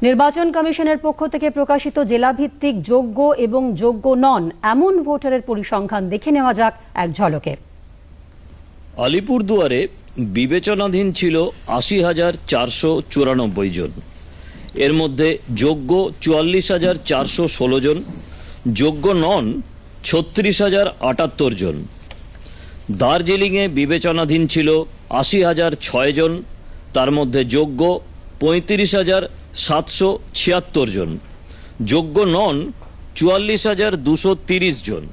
নির্বাচন কমিশনের পক্ষ থেকে প্রকাশিত জেলাভিত্তিক যোগ্য এবং যোগ্য নন এমন ভোটারের পরিসংখ্যান দেখে নেওয়া যাক এক ঝলকে। আলিপুরদুয়ারে বিবেচনাধীন ছিল ৮০,৪৯৪ জন। এর মধ্যে যোগ্য ৪৪,৪১৬ জন, যোগ্য নন ৩৬,০৭৮ জন। দার্জিলিংয়ে বিবেচনাধীন ছিল ৮০,০০৬ জন, তার মধ্যে যোগ্য ৩৫,৭৭৬ জন, যোগ্য নন ৪৪,২৩০ জন।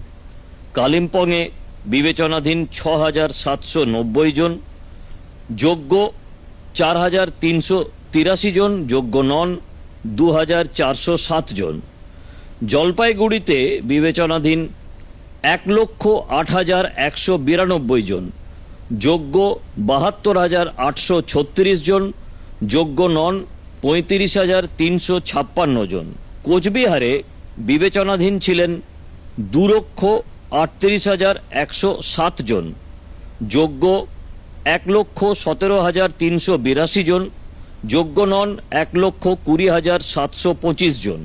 কালিম্পংয়ে বিবেচনাধীন ৬,৭৯০ জন, যোগ্য ৪,৩৮৩ জন, যোগ্য নন ২,৪০৭ জন। জলপাইগুড়িতে বিবেচনাধীন ১,০৮,১৯২ জন, যোগ্য ৭২,৮৩৬ জন, যোগ্য নন ৩৫,৩৫৬ জন। কোচবিহারে বিবেচনাধীন ছিলেন ২,৩৮,১০৭ জন, যোগ্য ১,১৭,৩৮২ জন, যোগ্য নন ১,২০,৭২৫ জন।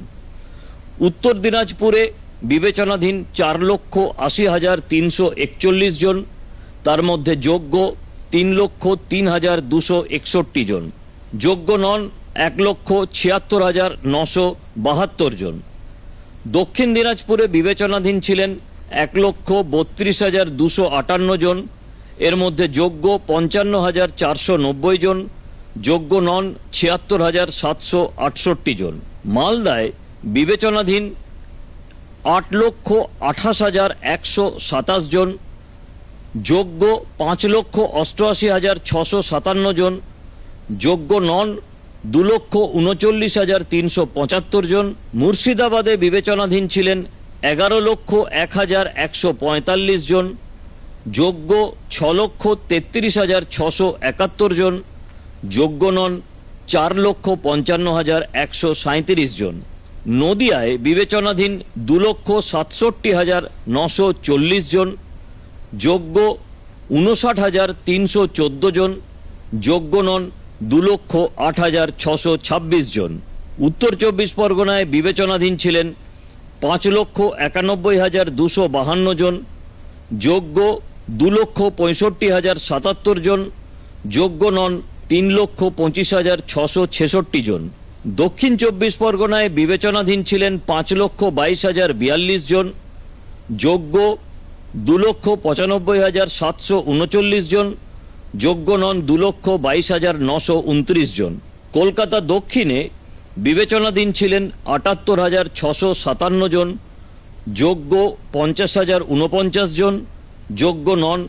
উত্তর দিনাজপুরে বিবেচনাধীন ৪,৮০,৩৪১ জন, তার মধ্যে যোগ্য ৩,০৩,২৬১ জন, যোগ্য নন ১,৭৬,৯৭২ জন। দক্ষিণ দিনাজপুরে বিবেচনাধীন ছিলেন ১,৩২,২৫৮ জন, এর মধ্যে যোগ্য ৫৫,৪৯০ জন, যোগ্য নন ৭৬,৭৬৮ জন। মালদায় বিবেচনাধীন ৮,২৮,১২৭ জন, যোগ্য ৫,৮৮,৬৫৭ জন, যোগ্য নন ২,৩৯,৩৭৫ জন। মুর্শিদাবাদে বিবেচনাধীন ছিলেন ১১,০১,১৪৫ জন, যোগ্য ৬,৩৩,৬৭১ জন, যোগ্য নন ৪,৫৫,১৩৭ জন। নদিয়ায় বিবেচনাধীন ২,৬৭,৯৪০ জন, যোগ্য ৫৯,৩১৪ জন, যোগ্য নন ২,০৮,৬২৬ জন। উত্তর চব্বিশ পরগনায় বিবেচনাধীন ছিলেন ৫,৯১,২৫২ জন, যোগ্য ২,৬৫,০৭৭ জন, যোগ্য নন ৩,২৫,৬৬৬ জন। দক্ষিণ চব্বিশ পরগনায় বিবেচনাধীন ছিলেন ৫,২২,০৪২ জন, যোগ্য ২,৯৫,৭৩৯ জন, যোগ্য নন ২,২২,৯২৯ জন। কলকাতা দক্ষিণে বিবেচনাধীন ছিলেন ৭৮,৬৫৭ জন, যোগ্য ৫০,০৪৯ জন, যোগ্য নন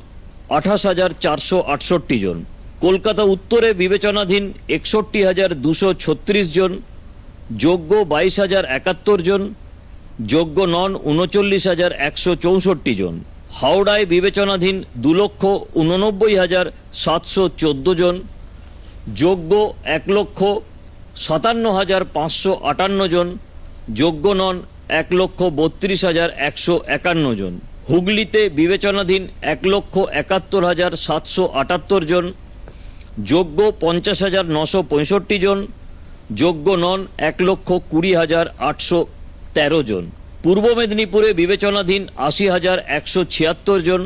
২৮,৪৬৮ জন। কলকাতা উত্তরে বিবেচনাধীন ৬১,২৩৬ জন, যোগ্য ২২,০৭১ জন, যোগ্য নন ৩৯,১৬৪ জন। হাওড়ায় বিবেচনাধীন ২,৮৯,৭১৪ জন, যোগ্য ১,৫৭,৫৫৮ জন, যোগ্য নন ১,৩২,১৫১ জন। হুগলিতে বিবেচনাধীন ১,৭১,৭৭৮ জন, যোগ্য ৫০,৯৬৫ জন, যোগ্য নন ১,২০,৮১৩ জন। পূর্ব মেদিনীপুরে বিবেচনাধীন ৮০,১৭৬ জন,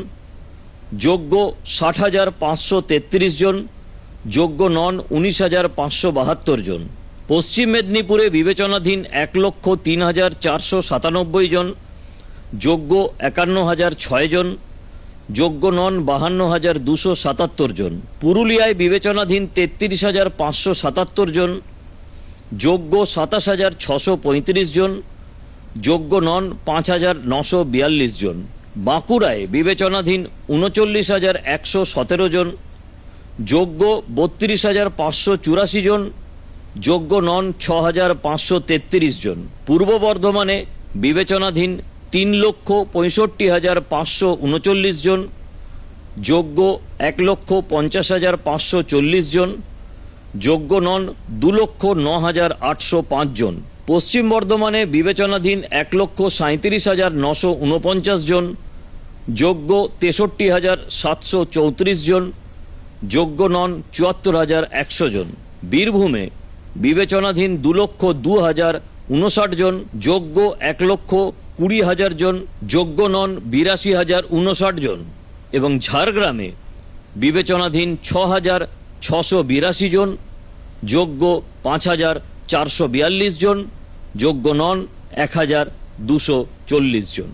যোগ্য ৬০,৫৩৩ জন, যোগ্য নন ১৯,৫৭২ জন। পশ্চিম মেদিনীপুরে বিবেচনাধীন ১,০৩,৪৯৭ জন, যোগ্য ৫১,০০৬ জন, যোগ্য নন ৫২,২৭৭ জন। পুরুলিয়ায় বিবেচনাধীন ৩৩,৫৭৭ জন, যোগ্য ২৭,৬৩৫ জন, যোগ্য নন ৫,৯৪২ জন। বাঁকুড়ায় বিবেচনাধীন ৩৯,১১৭ জন, যোগ্য ৩২,৫৮৪ জন, যোগ্য নন ৬,৫৩৩ জন। পূর্ব বর্ধমানে বিবেচনাধীন ৩,৬৫,৫৩৯ জন, যোগ্য ১,৫০,৫৪০ জন, যোগ্য নন ২,০৯,৮০৫ জন। পশ্চিম বর্ধমানে বিবেচনাধীন ১,৩৭,৯৪৯ জন, যোগ্য ৬৩,৭৩৪ জন, যোগ্য নন ৭৪,১০০ জন। বীরভূমে বিবেচনাধীন 2,02,059 জন, যোগ্য 1,20,000 জন, যোগ্য নন 82,059 জন এবং ঝাড়গ্রামে বিবেচনাধীন 6,682 জন, যোগ্য 5,442 জন, যোগ্য নন 1,240 জন।